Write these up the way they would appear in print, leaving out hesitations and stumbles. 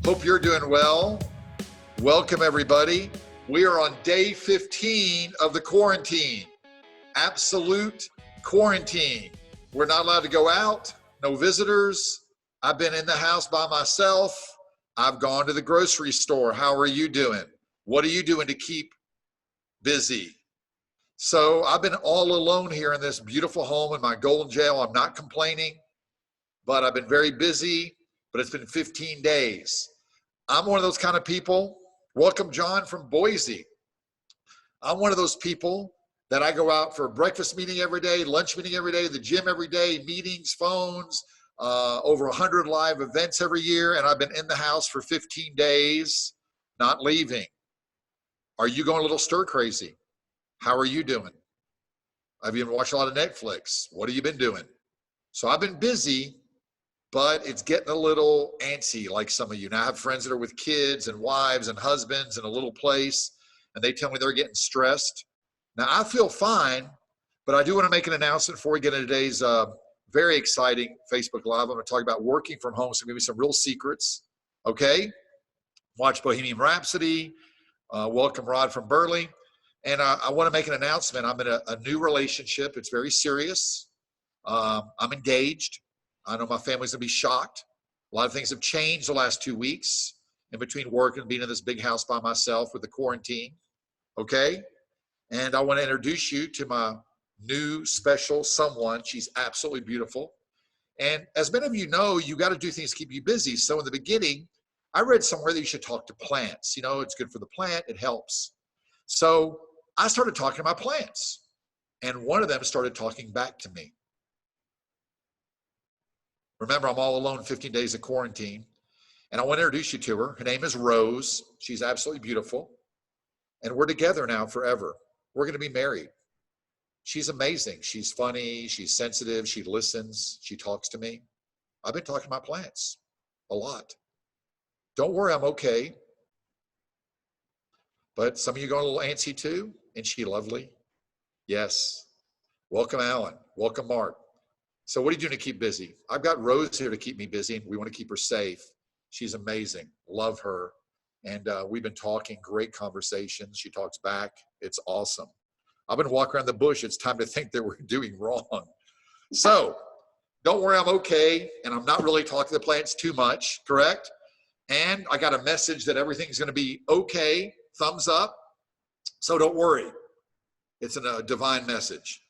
Hope you're doing well. Welcome, everybody. We are on day 15 of the quarantine. Absolute quarantine. We're not allowed to go out, no visitors. I've been in the house by myself. I've gone to the grocery store. How are you doing? What are you doing to keep busy? So I've been all alone here in this beautiful home in my golden jail. I'm not complaining, but I've been very busy, but it's been 15 days. I'm one of those kind of people. Welcome, John from Boise. I'm one of those people that I go out for a breakfast meeting every day, lunch meeting every day, the gym every day, meetings, phones, over 100 live events every year, and I've been in the house for 15 days, not leaving. Are you going a little stir crazy? How are you doing? Have you been watching a lot of Netflix? What have you been doing? So I've been busy, but it's getting a little antsy like some of you. Now I have friends that are with kids and wives and husbands in a little place, and they tell me they're getting stressed. Now I feel fine, but I do want to make an announcement before we get into today's very exciting Facebook Live. I'm going to talk about working from home, so maybe some real secrets, okay? Watch Bohemian Rhapsody, welcome Rod from Burley. And I want to make an announcement. I'm in a new relationship. It's very serious. I'm engaged. I know my family's gonna be shocked. A lot of things have changed the last 2 weeks in between work and being in this big house by myself with the quarantine, okay? And I wanna introduce you to my new special someone. She's absolutely beautiful. And as many of you know, you gotta do things to keep you busy. So in the beginning, I read somewhere that you should talk to plants. You know, it's good for the plant, it helps. So I started talking to my plants, and one of them started talking back to me. Remember, I'm all alone 15 days of quarantine, and I want to introduce you to her. Her name is Rose. She's absolutely beautiful, and we're together now forever. We're going to be married. She's amazing. She's funny. She's sensitive. She listens. She talks to me. I've been talking to my plants a lot. Don't worry, I'm okay. But some of you going a little antsy too. Isn't she lovely? Yes. Welcome, Alan. Welcome, Mark. So what are you doing to keep busy? I've got Rose here to keep me busy, and we want to keep her safe. She's amazing. Love her. And we've been talking, great conversations. She talks back. It's awesome. I've been walking around the bush. It's time to think that we're doing wrong. So don't worry, I'm okay. And I'm not really talking to the plants too much, correct? And I got a message that everything's going to be okay. Thumbs up. So don't worry. It's a divine message.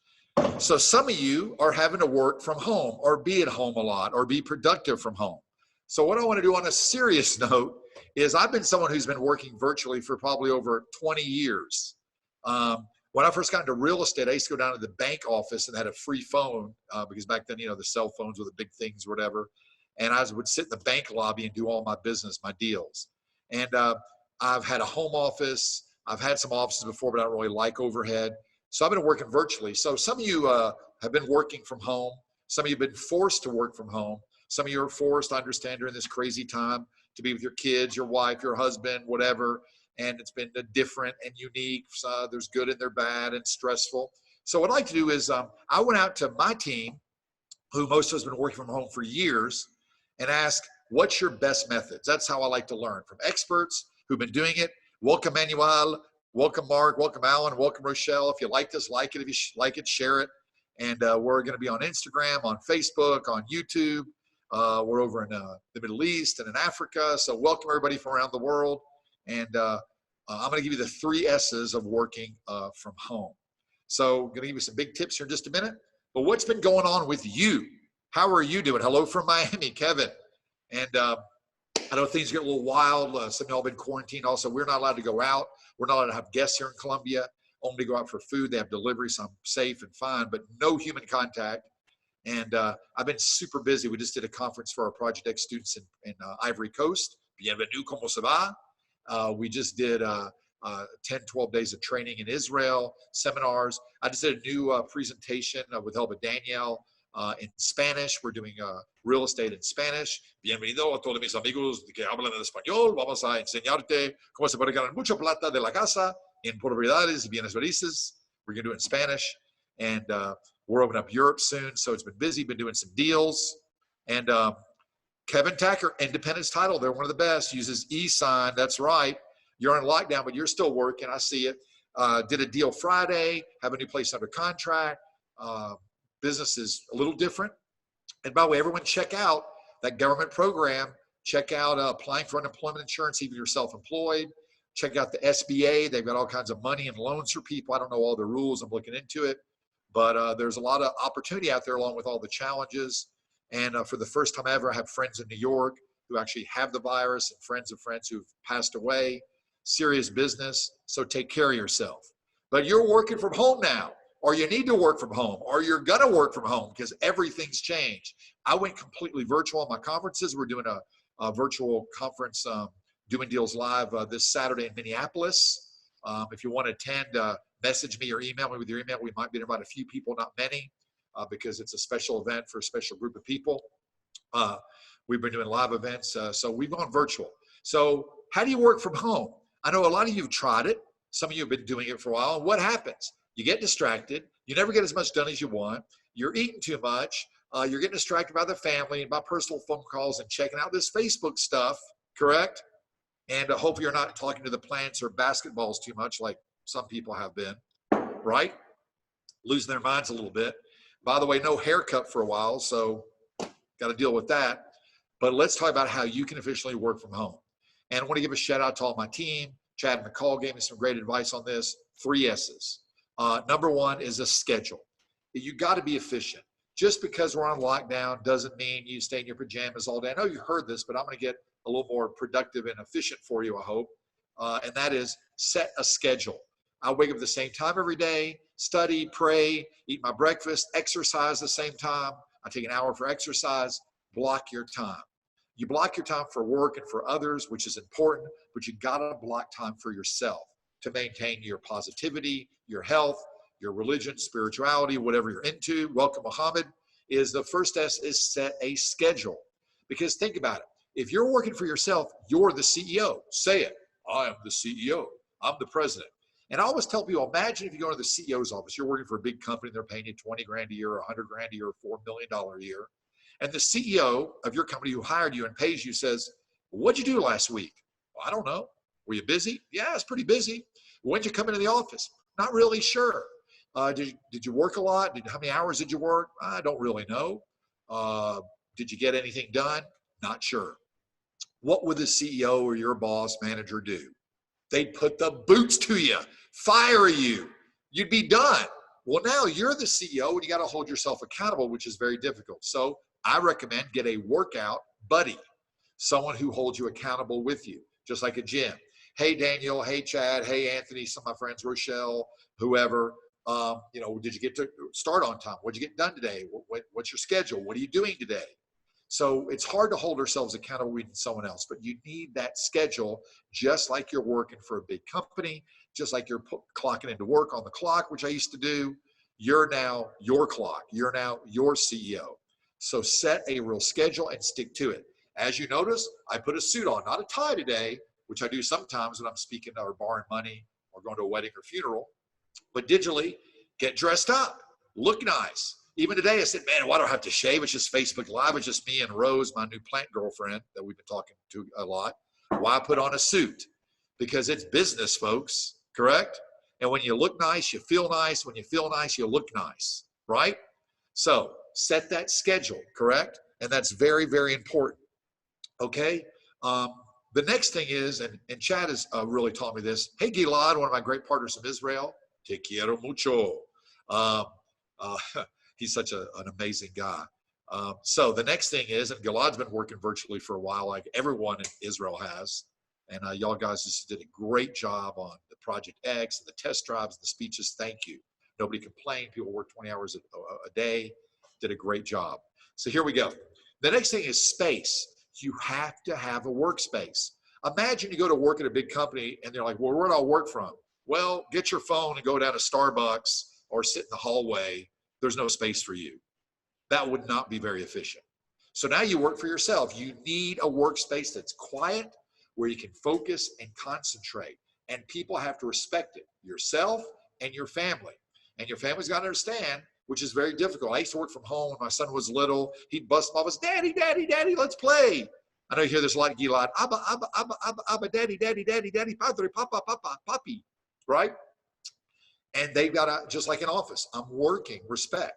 So some of you are having to work from home or be at home a lot or be productive from home. So what I want to do on a serious note is I've been someone who's been working virtually for probably over 20 years. When I first got into real estate, I used to go down to the bank office and had a free phone because back then, you know, the cell phones were the big things or whatever. And I would sit in the bank lobby and do all my business, my deals. And I've had a home office. I've had some offices before, but I don't really like overhead. So I've been working virtually. So some of you have been working from home. Some of you have been forced to work from home. Some of you are forced, I understand, during this crazy time to be with your kids, your wife, your husband, whatever. And it's been different and unique. There's good and there's bad and stressful. So what I'd like to do is I went out to my team, who most of us have been working from home for years, and ask, what's your best methods? That's how I like to learn from experts who've been doing it. Welcome, Manuel. Welcome, Mark. Welcome, Alan. Welcome, Rochelle. If you like this, like it. If you like it, share it. And we're going to be on Instagram, on Facebook, on YouTube. We're over in the Middle East and in Africa. So welcome, everybody from around the world. And I'm going to give you the 3 S's of working from home. So I'm going to give you some big tips here in just a minute. But what's been going on with you? How are you doing? Hello from Miami, Kevin. And I know things get a little wild. Some of y'all have been quarantined also. We're not allowed to go out. We're not allowed to have guests here in Colombia. Only go out for food. They have delivery, so I'm safe and fine, but no human contact. And I've been super busy. We just did a conference for our Project X students in Ivory Coast. Bienvenue, ¿cómo se va? We just did 10, 12 days of training in Israel, seminars. I just did a new presentation with help of Danielle in Spanish. We're doing real estate in Spanish. Bienvenido a todos mis amigos que hablan en español. Vamos a enseñarte cómo se puede ganar mucha plata de la casa en propiedades y bienes raíces. We're going to do it in Spanish. And we're opening up Europe soon. So it's been busy, been doing some deals. And Kevin Tacker, Independence Title. They're one of the best. Uses e-sign. That's right. You're on lockdown, but you're still working. I see it. Did a deal Friday. Have a new place under contract. Business is a little different. And by the way, everyone check out that government program. Check out applying for unemployment insurance, even if you're self-employed. Check out the SBA. They've got all kinds of money and loans for people. I don't know all the rules. I'm looking into it. But there's a lot of opportunity out there along with all the challenges. And for the first time ever, I have friends in New York who actually have the virus and friends of friends who've passed away. Serious business. So take care of yourself. But you're working from home now, or you need to work from home, or you're going to work from home because everything's changed. I went completely virtual on my conferences. We're doing a virtual conference, doing deals live this Saturday in Minneapolis. If you want to attend, message me or email me with your email. We might be about a few people, not many, because it's a special event for a special group of people. We've been doing live events, so we've gone virtual. So how do you work from home? I know a lot of you have tried it. Some of you have been doing it for a while. What happens? You get distracted. You never get as much done as you want. You're eating too much. You're getting distracted by the family and by personal phone calls and checking out this Facebook stuff, correct? And hopefully you're not talking to the plants or basketballs too much like some people have been, right? Losing their minds a little bit. By the way, no haircut for a while, so got to deal with that. But let's talk about how you can efficiently work from home. And I want to give a shout out to all my team. Chad and McCall gave me some great advice on this. 3 S's. Number 1 is a schedule. You got to be efficient. Just because we're on lockdown doesn't mean you stay in your pajamas all day. I know you heard this, but I'm going to get a little more productive and efficient for you, I hope. And that is set a schedule. I wake up at the same time every day, study, pray, eat my breakfast, exercise the same time. I take an hour for exercise. Block your time. You block your time for work and for others, which is important, but you got to block time for yourself to maintain your positivity, your health, your religion, spirituality, whatever you're into. Welcome, Muhammad. Is the first S is set a schedule. Because think about it. If you're working for yourself, you're the CEO. Say it. I am the CEO. I'm the president. And I always tell people, imagine if you go to the CEO's office, you're working for a big company, they're paying you 20 grand a year, or 100 grand a year, or $4 million a year. And the CEO of your company who hired you and pays you says, what'd you do last week? Well, I don't know. Were you busy? Yeah, it's pretty busy. When'd you come into the office? Not really sure. Did you work a lot? How many hours did you work? I don't really know. Did you get anything done? Not sure. What would the CEO or your boss manager do? They'd put the boots to you, fire you. You'd be done. Well, now you're the CEO and you got to hold yourself accountable, which is very difficult. So I recommend get a workout buddy, someone who holds you accountable with you, just like a gym. Hey, Daniel. Hey, Chad. Hey, Anthony. Some of my friends, Rochelle, whoever. Did you get to start on time? What'd you get done today? What's your schedule? What are you doing today? So it's hard to hold ourselves accountable with someone else, but you need that schedule, just like you're working for a big company, just like you're clocking into work on the clock, which I used to do. You're now your clock. You're now your CEO. So set a real schedule and stick to it. As you notice, I put a suit on, not a tie today, which I do sometimes when I'm speaking or borrowing money or going to a wedding or funeral. But digitally, get dressed up, look nice. Even today, I said, man, why do I have to shave? It's just Facebook Live. It's just me and Rose, my new plant girlfriend that we've been talking to a lot. Why put on a suit? Because it's business, folks, correct? And when you look nice, you feel nice. When you feel nice, you look nice, right? So set that schedule, correct? And that's very, very important, okay? The next thing is, and Chad has really taught me this. Hey, Gilad, one of my great partners from Israel. Te quiero mucho. He's such an amazing guy. So the next thing is, and Gilad's been working virtually for a while, like everyone in Israel has. And y'all guys just did a great job on the Project X and the test drives and the speeches. Thank you. Nobody complained. People work 20 hours a day. Did a great job. So here we go. The next thing is space. You have to have a workspace. Imagine you go to work at a big company and they're like, well, where do I work from? Well, get your phone and go down to Starbucks or sit in the hallway. There's no space for you. That would not be very efficient. So now you work for yourself. You need a workspace that's quiet, where you can focus and concentrate. And people have to respect it, yourself and your family. And your family's got to understand which is very difficult. I used to work from home when my son was little. He'd bust my office, Daddy, Daddy, Daddy, let's play. I know you hear this a lot, Gilad, Abba, Abba, Abba, Abba, Abba, Daddy, Daddy, Daddy, Daddy, Padre, Papa, Papa, Papi, right? And they've got to, just like an office, I'm working, respect.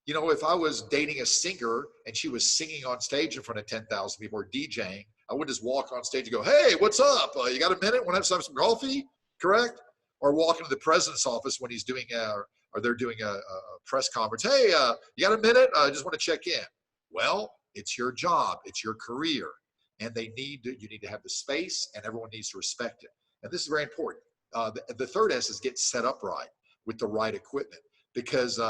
You know, if I was dating a singer and she was singing on stage in front of 10,000 people or DJing, I wouldn't just walk on stage and go, hey, what's up? You got a minute? Want to have some coffee? Correct? Or walk into the president's office when he's doing, or they're doing a press conference. Hey, you got a minute? I just want to check in. Well, it's your job. It's your career. And you need to have the space, and everyone needs to respect it. And this is very important. The third S is get set up right with the right equipment. Because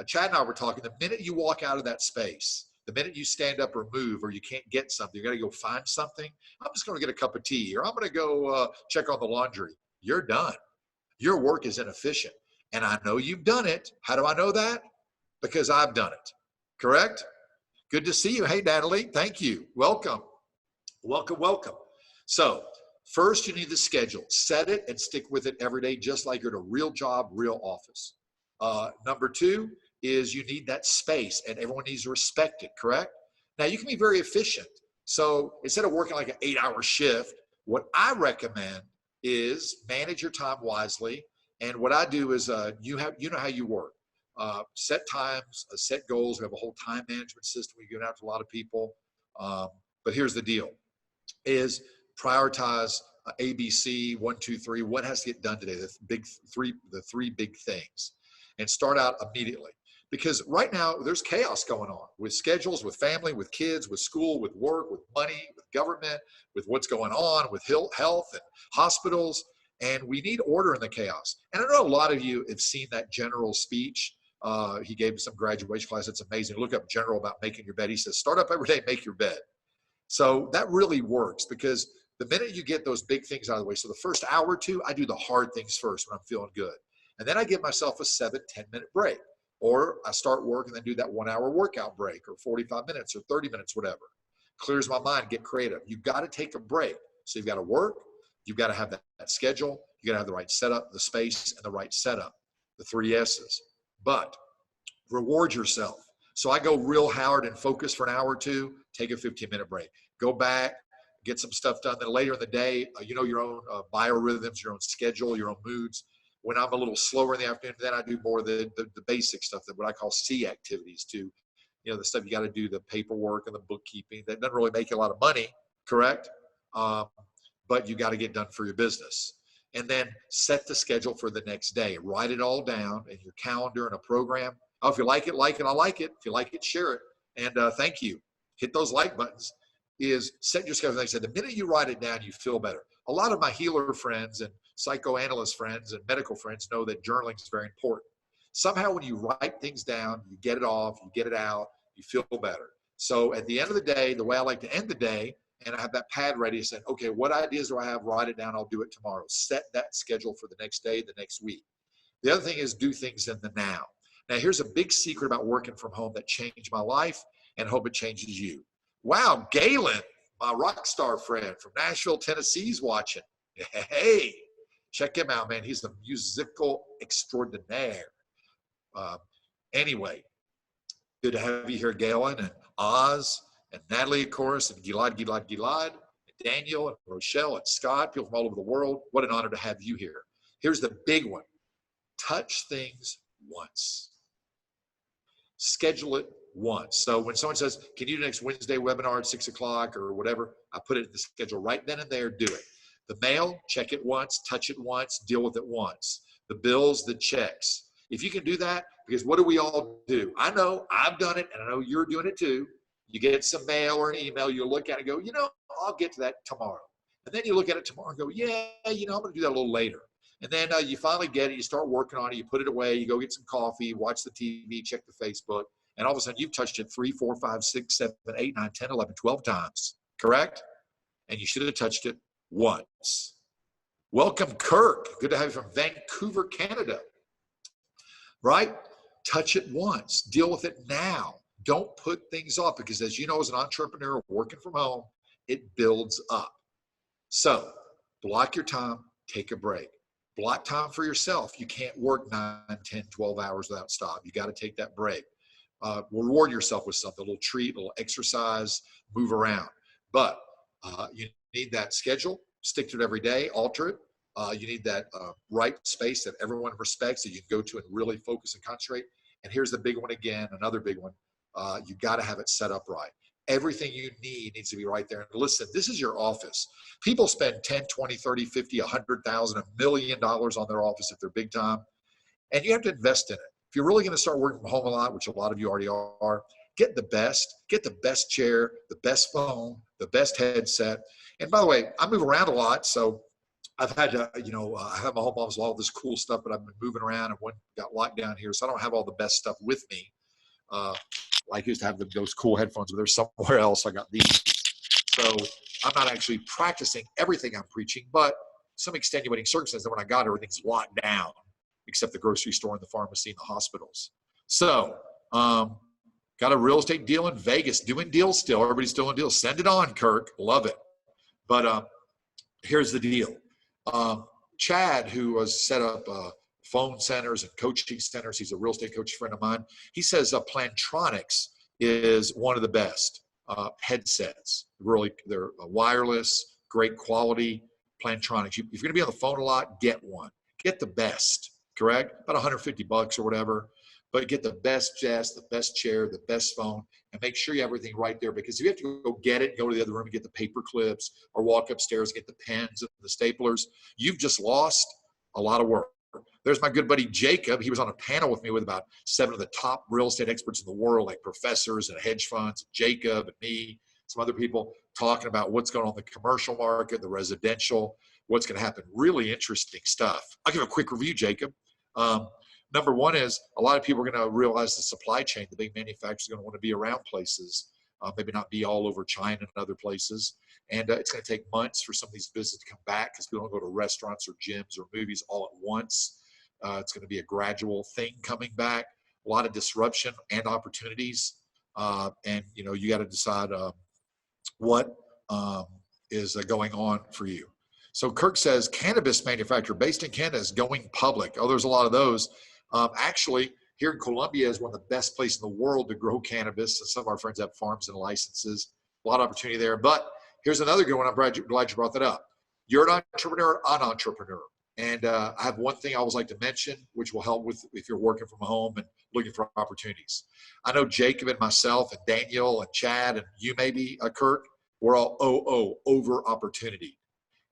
Chad and I were talking, the minute you walk out of that space, the minute you stand up or move, or you can't get something, you got to go find something. I'm just going to get a cup of tea, or I'm going to go check on the laundry. You're done. Your work is inefficient. And I know you've done it. How do I know that? Because I've done it. Correct? Good to see you. Hey, Natalie. Thank you. Welcome. Welcome, welcome. So first, you need the schedule. Set it and stick with it every day, just like you're at a real job, real office. Number two is you need that space, and everyone needs to respect it, correct? Now, you can be very efficient. So instead of working like an 8-hour shift, what I recommend is manage your time wisely. And what I do is you know how you work. Set times, set goals. We have a whole time management system. We give it out to a lot of people. But here's the deal, is prioritize ABC, 1, 2, 3. What has to get done today? The three big things. And start out immediately. Because right now, there's chaos going on with schedules, with family, with kids, with school, with work, with money, with government, with what's going on with health and hospitals. And we need order in the chaos. And I know a lot of you have seen that general speech. He gave some graduation class. It's amazing. Look up General about making your bed. He says, start up every day, make your bed. So that really works, because the minute you get those big things out of the way, so the first hour or two, I do the hard things first when I'm feeling good. And then I give myself a 7-10 minute break. Or I start work and then do that 1-hour workout break, or 45 minutes or 30 minutes, whatever. Clears my mind, get creative. You've got to take a break. So you've got to work. You've got to have that schedule. You got to have the right setup, the space, and the right setup, the 3 S's. But reward yourself. So I go real hard and focus for an hour or two, take a 15-minute break. Go back, get some stuff done. Then later in the day, you know your own biorhythms, your own schedule, your own moods. When I'm a little slower in the afternoon, then I do more of the basic stuff, that what I call C activities too. You know, the stuff you got to do, the paperwork and the bookkeeping. That doesn't really make you a lot of money, correct? But you got to get done for your business. And then set the schedule for the next day. Write it all down in your calendar and a program. Oh, if you like it, I like it. If you like it, share it. And thank you. Hit those like buttons. Is set your schedule. Like I said, the minute you write it down, you feel better. A lot of my healer friends and psychoanalyst friends and medical friends know that journaling is very important. Somehow when you write things down, you get it off, you get it out, you feel better. So at the end of the day, the way I like to end the day, and I have that pad ready, saying, okay, what ideas do I have? Write it down. I'll do it tomorrow. Set that schedule for the next day, the next week. The other thing is do things in the now. Now, here's a big secret about working from home that changed my life, and hope it changes you. Wow, Galen, my rock star friend from Nashville, Tennessee, is watching. Hey, check him out, man. He's the musical extraordinaire. Anyway, good to have you here, Galen, and Oz, and Natalie, of course, and Gilad, and Daniel, and Rochelle, and Scott, people from all over the world. What an honor to have you here. Here's the big one. Touch things once. Schedule it once. So when someone says, can you do next Wednesday webinar at 6 o'clock or whatever, I put it in the schedule right then and there, do it. The mail, check it once, touch it once, deal with it once. The bills, the checks. If you can do that, because what do we all do? I know I've done it, and I know you're doing it too. You get some mail or an email, you look at it and go, you know, I'll get to that tomorrow. And then you look at it tomorrow and go, yeah, you know, I'm going to do that a little later. And then you finally get it, you start working on it, you put it away, you go get some coffee, watch the TV, check the Facebook, and all of a sudden you've touched it 3, 4, 5, 6, 7, 8, 9, 10, 11, 12 times, correct? And you should have touched it once. Welcome, Kirk. Good to have you from Vancouver, Canada. Right? Touch it once. Deal with it now. Don't put things off, because as you know, as an entrepreneur working from home, it builds up. So block your time, take a break. Block time for yourself. You can't work 9, 10, 12 hours without stop. You got to take that break. Reward yourself with something, a little treat, a little exercise, move around. But you need that schedule, stick to it every day, alter it. You need that right space that everyone respects that you can go to and really focus and concentrate. And here's the big one again, another big one. You got to have it set up right. Everything you need needs to be right there. And listen, this is your office. People spend 10, 20, 30, 50, 100,000, $1 million on their office if they're big time. And you have to invest in it. If you're really going to start working from home a lot, which a lot of you already are, get the best chair, the best phone, the best headset. And by the way, I move around a lot. So I've had to, I have my home office, all this cool stuff, but I've been moving around and one got locked down here. So I don't have all the best stuff with me. Like I used to have those cool headphones, but they're somewhere else. I got these. So I'm not actually practicing everything I'm preaching, but some extenuating circumstances that when I got everything's locked down, except the grocery store and the pharmacy and the hospitals. So got a real estate deal in Vegas, doing deals still. Everybody's still in deals. Send it on, Kirk. Love it. But here's the deal. Chad, who has set up phone centers and coaching centers, he's a real estate coach friend of mine. He says Plantronics is one of the best headsets. Really, they're wireless, great quality. Plantronics. If you're going to be on the phone a lot, get one. Get the best. Correct? About $150 or whatever. But get the best desk, the best chair, the best phone, and make sure you have everything right there. Because if you have to go get it, go to the other room and get the paper clips, or walk upstairs and get the pens and the staplers, you've just lost a lot of work. There's my good buddy Jacob. He was on a panel with me with about 7 of the top real estate experts in the world, like professors and hedge funds, Jacob and me, some other people talking about what's going on in the commercial market, the residential, what's going to happen. Really interesting stuff. I'll give a quick review, Jacob. Number one is a lot of people are going to realize the supply chain. The big manufacturers are going to want to be around places, maybe not be all over China and other places. And it's going to take months for some of these businesses to come back because people don't go to restaurants or gyms or movies all at once. It's going to be a gradual thing coming back. A lot of disruption and opportunities. And, you got to decide what is going on for you. So Kirk says cannabis manufacturer based in Canada is going public. Oh, there's a lot of those. Actually, here in Colombia is one of the best places in the world to grow cannabis. And some of our friends have farms and licenses. A lot of opportunity there. But here's another good one. I'm glad you brought that up. You're an entrepreneur, I'm an entrepreneur. And I have one thing I always like to mention, which will help with if you're working from home and looking for opportunities. I know Jacob and myself and Daniel and Chad and you maybe, Kirk, we're all over opportunity.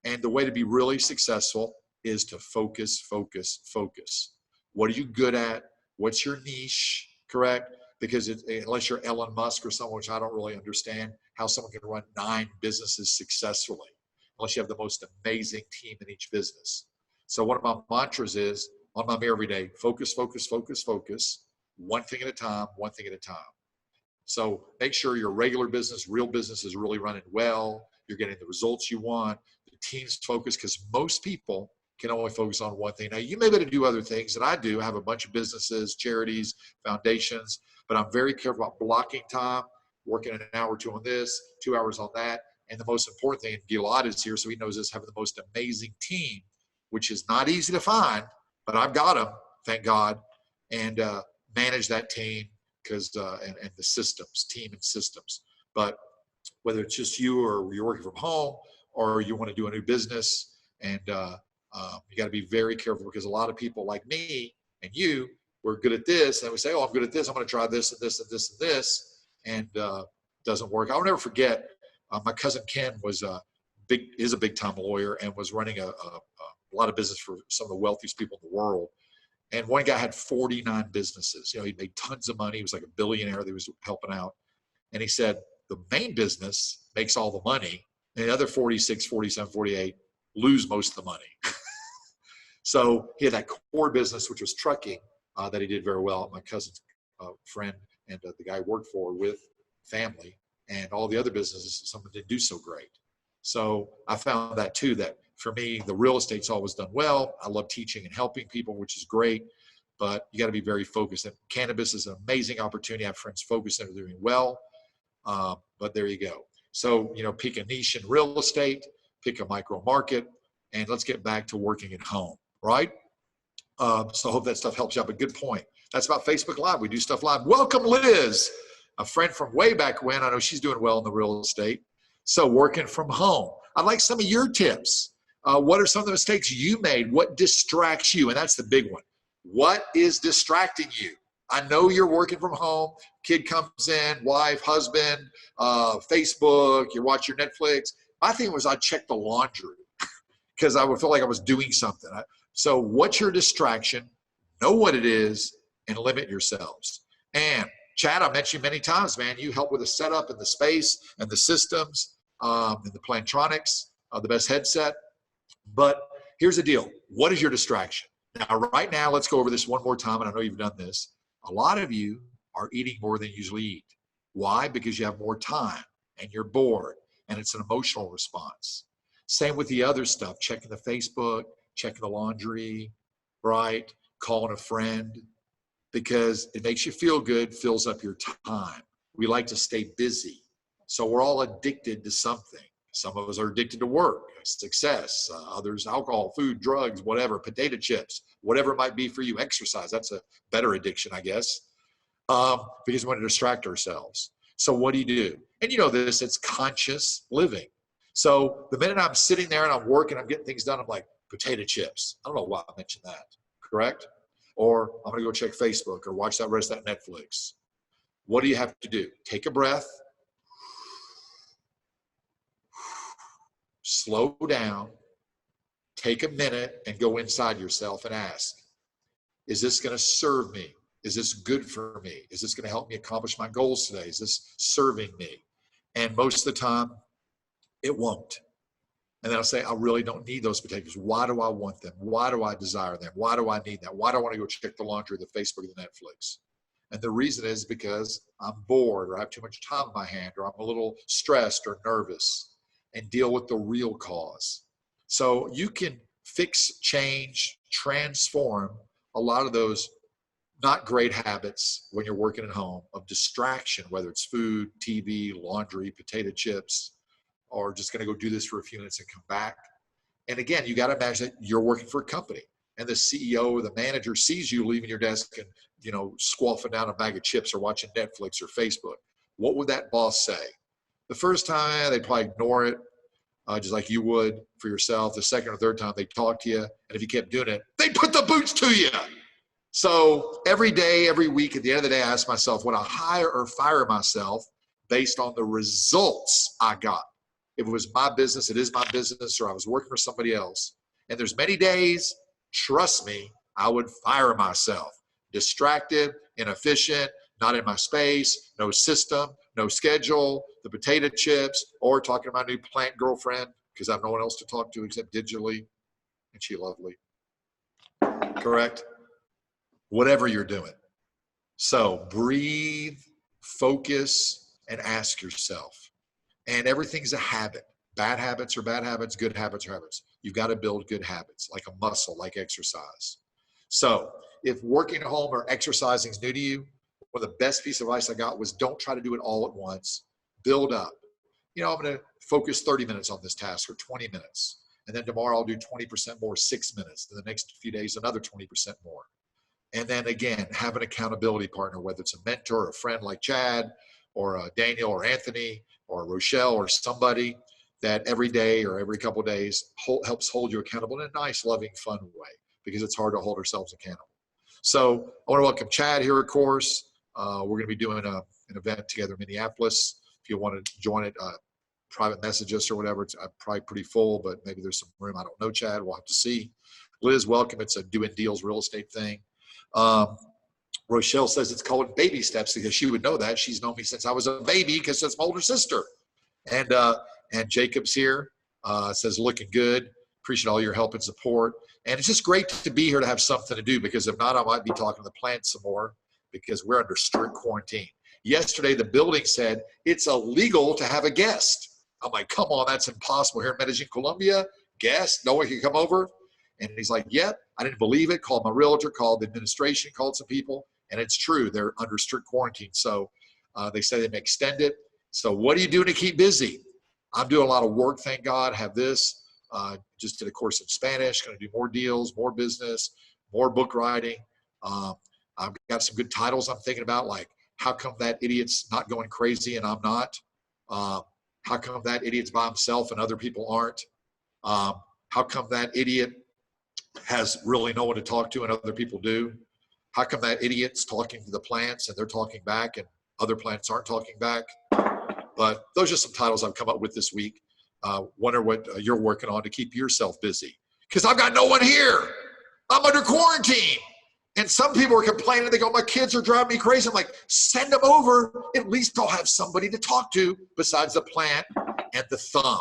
And the way to be really successful is to focus, focus, focus. What are you good at? What's your niche, correct? Because unless you're Elon Musk or someone, which I don't really understand, how someone can run 9 businesses successfully, unless you have the most amazing team in each business. So one of my mantras is, on my mirror every day, focus, focus, focus, focus, one thing at a time, one thing at a time. So make sure your regular business, real business is really running well. You're getting the results you want. The team's focused because most people can only focus on one thing. Now, you may be able to do other things that I do. I have a bunch of businesses, charities, foundations, but I'm very careful about blocking time, working an hour or 2 on this, 2 hours on that. And the most important thing, Gilad is here, so he knows this, having the most amazing team, which is not easy to find, but I've got them, thank God, and manage that team because and the systems, team and systems. But whether it's just you or you're working from home or you want to do a new business, and you got to be very careful because a lot of people like me and you, we're good at this, and we say, oh, I'm good at this, I'm going to try this and this and this and this, and doesn't work. I'll never forget, my cousin Ken is a big time lawyer and was running a lot of business for some of the wealthiest people in the world. And one guy had 49 businesses. He made tons of money. He was like a billionaire that he was helping out. And he said, the main business makes all the money, and the other 46, 47, 48 lose most of the money. So he had that core business, which was trucking, that he did very well. My cousin's friend and the guy I worked for with family, and all the other businesses, some didn't do so great. So I found that too, that for me, the real estate's always done well. I love teaching and helping people, which is great, but you got to be very focused. And cannabis is an amazing opportunity. I have friends focused and are doing well, but there you go. So, pick a niche in real estate, pick a micro market, and let's get back to working at home. right? So I hope that stuff helps you out, but good point. That's about Facebook Live. We do stuff live. Welcome, Liz, a friend from way back when. I know she's doing well in the real estate. So working from home. I'd like some of your tips. What are some of the mistakes you made? What distracts you? And that's the big one. What is distracting you? I know you're working from home. Kid comes in, wife, husband, Facebook, you watch your Netflix. My thing was I'd check the laundry because I would feel like I was doing something. So what's your distraction? Know what it is and limit yourselves. And Chad, I met you many times, man. You help with the setup and the space and the systems and the plantronics, the best headset. But here's the deal. What is your distraction? Now, right now, let's go over this one more time, and I know you've done this. A lot of you are eating more than you usually eat. Why? Because you have more time, and you're bored, and it's an emotional response. Same with the other stuff, checking the Facebook, checking the laundry, right? Calling a friend, because it makes you feel good, fills up your time. We like to stay busy. So we're all addicted to something. Some of us are addicted to work, success, others alcohol, food, drugs, whatever, potato chips, whatever it might be for you. Exercise, that's a better addiction, I guess, because we want to distract ourselves. So what do? And you know this, it's conscious living. So the minute I'm sitting there and I'm working, I'm getting things done, I'm like, potato chips. I don't know why I mentioned that, correct? Or I'm gonna go check Facebook or watch that rest of that Netflix. What do you have to do? Take a breath, slow down, take a minute and go inside yourself and ask, is this gonna serve me? Is this good for me? Is this gonna help me accomplish my goals today? Is this serving me? And most of the time, it won't. And then I'll say, I really don't need those potatoes. Why do I want them? Why do I desire them? Why do I need that? Why do I want to go check the laundry, the Facebook, the Netflix? And the reason is because I'm bored or I have too much time in my hand or I'm a little stressed or nervous, and deal with the real cause. So you can fix, change, transform a lot of those not great habits when you're working at home of distraction, whether it's food, TV, laundry, potato chips, or just going to go do this for a few minutes and come back. And again, you got to imagine that you're working for a company and the CEO or the manager sees you leaving your desk and, you know, squaffing down a bag of chips or watching Netflix or Facebook. What would that boss say? The first time, they'd probably ignore it, just like you would for yourself. The second or third time, they'd talk to you. And if you kept doing it, they'd put the boots to you. So every day, every week, at the end of the day, I ask myself, would I hire or fire myself based on the results I got? If it was my business, it is my business, or I was working for somebody else. And there's many days, trust me, I would fire myself. Distracted, inefficient, not in my space, no system, no schedule, the potato chips, or talking to my new plant girlfriend because I have no one else to talk to except digitally, and she's lovely. Correct? Whatever you're doing. So breathe, focus, and ask yourself. And everything's a habit. Bad habits are bad habits, good habits are habits. You've got to build good habits, like a muscle, like exercise. So if working at home or exercising is new to you, one of the best piece of advice I got was don't try to do it all at once. Build up. You know, I'm going to focus 30 minutes on this task or 20 minutes. And then tomorrow I'll do 20% more, 6 minutes. And the next few days, another 20% more. And then again, have an accountability partner, whether it's a mentor or a friend like Chad or Daniel or Anthony or Rochelle or somebody that every day or every couple of days helps hold you accountable in a nice, loving, fun way, because it's hard to hold ourselves accountable. So I want to welcome Chad here, of course. We're going to be doing an event together in Minneapolis. If you want to join it, private message us or whatever. It's probably pretty full, but maybe there's some room. I don't know, Chad. We'll have to see. Liz, welcome. It's a doing deals real estate thing. Rochelle says it's called baby steps because she would know that. She's known me since I was a baby because that's my older sister. And Jacob's here, says looking good. Appreciate all your help and support. And it's just great to be here to have something to do, because if not, I might be talking to the plant some more because we're under strict quarantine. Yesterday, the building said it's illegal to have a guest. I'm like, come on, that's impossible here in Medellin, Colombia. Guest, no one can come over. And he's like, yep, I didn't believe it. Called my realtor, called the administration, called some people. And it's true, they're under strict quarantine. So they say they may extend it. So what are you doing to keep busy? I'm doing a lot of work, thank God. Have this. Just did a course in Spanish, going to do more deals, more business, more book writing. I've got some good titles I'm thinking about, like How Come That Idiot's Not Going Crazy and I'm Not? How Come That Idiot's by himself and other people aren't? How come that idiot has really no one to talk to and other people do? How come that idiot's talking to the plants and they're talking back and other plants aren't talking back? But those are some titles I've come up with this week. Wonder what you're working on to keep yourself busy. Because I've got no one here. I'm under quarantine. And some people are complaining. They go, my kids are driving me crazy. I'm like, send them over. At least they'll have somebody to talk to besides the plant and the thumb.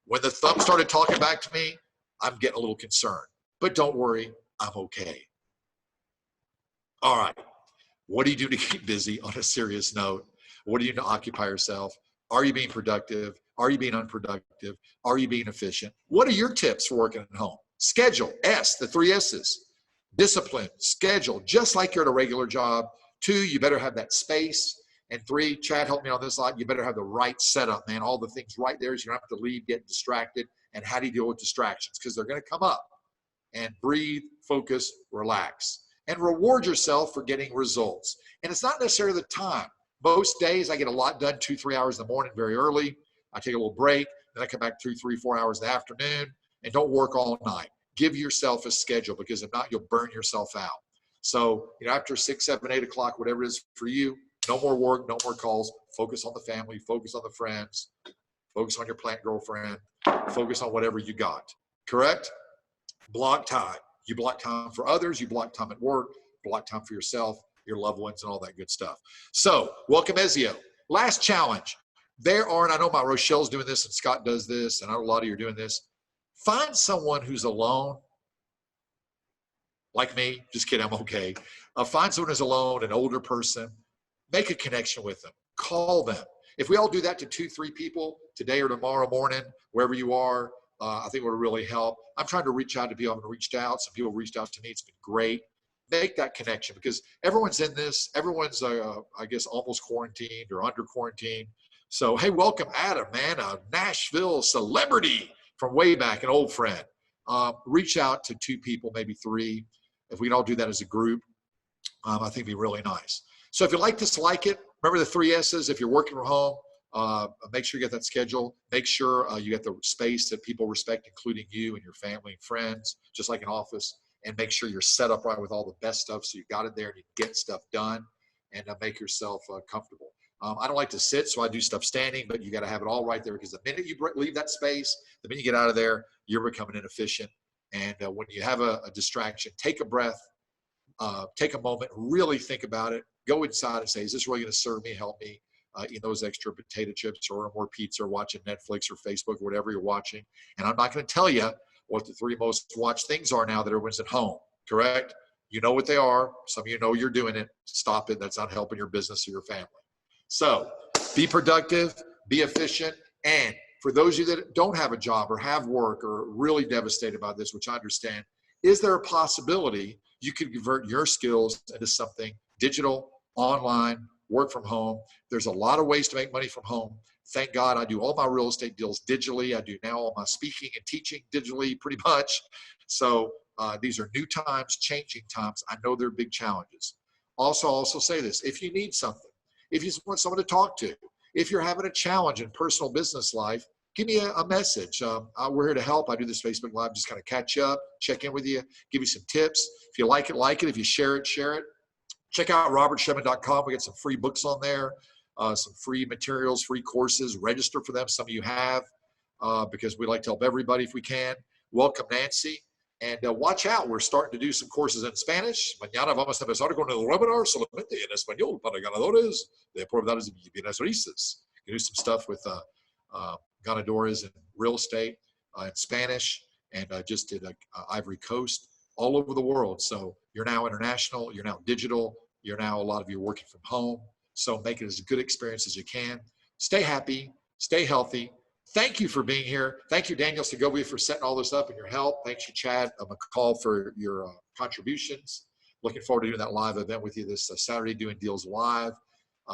When the thumb started talking back to me, I'm getting a little concerned. But don't worry, I'm okay. All right. What do you do to keep busy on a serious note? What do you do to occupy yourself? Are you being productive? Are you being unproductive? Are you being efficient? What are your tips for working at home? Schedule, S, the 3 S's. Discipline, schedule, just like you're at a regular job. 2, you better have that space. And 3, Chad, help me on this lot, you better have the right setup, man. All the things right there so you don't have to leave, get distracted. And how do you deal with distractions? Because they're going to come up. And breathe, focus, relax. And reward yourself for getting results. And it's not necessarily the time. Most days I get a lot done 2-3 hours in the morning very early. I take a little break. Then I come back 2-3-4 hours in the afternoon. And don't work all night. Give yourself a schedule, because if not, you'll burn yourself out. So, after 6, 7, 8 o'clock, whatever it is for you, no more work, no more calls. Focus on the family, focus on the friends, focus on your plant girlfriend, focus on whatever you got. Correct? Block time. You block time for others, you block time at work, block time for yourself, your loved ones, and all that good stuff. So, welcome Ezio. Last challenge. There are, and I know my Rochelle's doing this, and Scott does this, and I know a lot of you are doing this. Find someone who's alone, like me. Just kidding, I'm okay. Find someone who's alone, an older person. Make a connection with them. Call them. If we all do that to 2-3 people today or tomorrow morning, wherever you are, I think it would really help. I'm trying to reach out to people. I haven't reached out. Some people reached out to me. It's been great. Make that connection, because everyone's in this. Everyone's, I guess, almost quarantined or under quarantine. So, hey, welcome Adam, man, a Nashville celebrity from way back, an old friend. Reach out to 2 people, maybe 3. If we can all do that as a group, I think it'd be really nice. So if you like this, like it, remember the 3 S's. If you're working from home, make sure you get that schedule. Make sure you get the space that people respect, including you and your family and friends, just like an office. And make sure you're set up right with all the best stuff so you got it there and you get stuff done, and make yourself comfortable. I don't like to sit, so I do stuff standing, but you got to have it all right there, because the minute you leave that space, the minute you get out of there, you're becoming inefficient. And when you have a distraction, take a breath, take a moment, really think about it. Go inside and say, is this really going to serve me, help me? Eat those extra potato chips or more pizza, or watching Netflix or Facebook or whatever you're watching. And I'm not going to tell you what the 3 most watched things are now that everyone's at home, correct? You know what they are. Some of you know you're doing it. Stop it. That's not helping your business or your family. So be productive, be efficient. And for those of you that don't have a job or have work or are really devastated by this, which I understand, is there a possibility you could convert your skills into something digital, online, work from home? There's a lot of ways to make money from home. Thank God I do all my real estate deals digitally. I do now all my speaking and teaching digitally pretty much. So these are new times, changing times. I know they're big challenges. Also say this, if you need something, if you just want someone to talk to, if you're having a challenge in personal business life, give me a message. We're here to help. I do this Facebook Live, just kind of catch up, check in with you, give you some tips. If you like it, like it. If you share it, share it. Check out robertshemin.com. We got some free books on there, some free materials, free courses. Register for them. Some of you have, because we like to help everybody if we can. Welcome, Nancy. And watch out. We're starting to do some courses in Spanish. Mañana vamos a empezar con el webinar solamente en español para ganadores de propiedades y bienes raíces. You do some stuff with ganadores in real estate in Spanish, and just did Ivory Coast, all over the world. So you're now international. You're now digital. You're now, a lot of you working from home. So make it as good experience as you can. Stay happy. Stay healthy. Thank you for being here. Thank you, Daniel Segovia, for setting all this up and your help. Thanks you, Chad McCall, for your contributions. Looking forward to doing that live event with you this Saturday, doing deals live.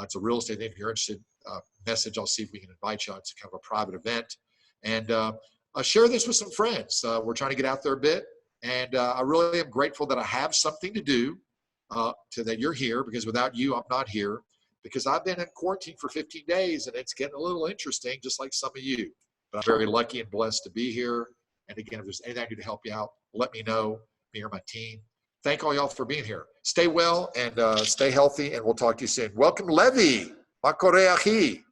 It's a real estate thing. If you're interested, message. I'll see if we can invite you. It's kind of a private event. And share this with some friends. We're trying to get out there a bit. And I really am grateful that I have something to do, that you're here, because without you, I'm not here. Because I've been in quarantine for 15 days and it's getting a little interesting, just like some of you. But I'm very lucky and blessed to be here. And again, if there's anything I can do to help you out, let me know, me or my team. Thank all y'all for being here. Stay well and stay healthy, and we'll talk to you soon. Welcome, Levi. Makoreahi.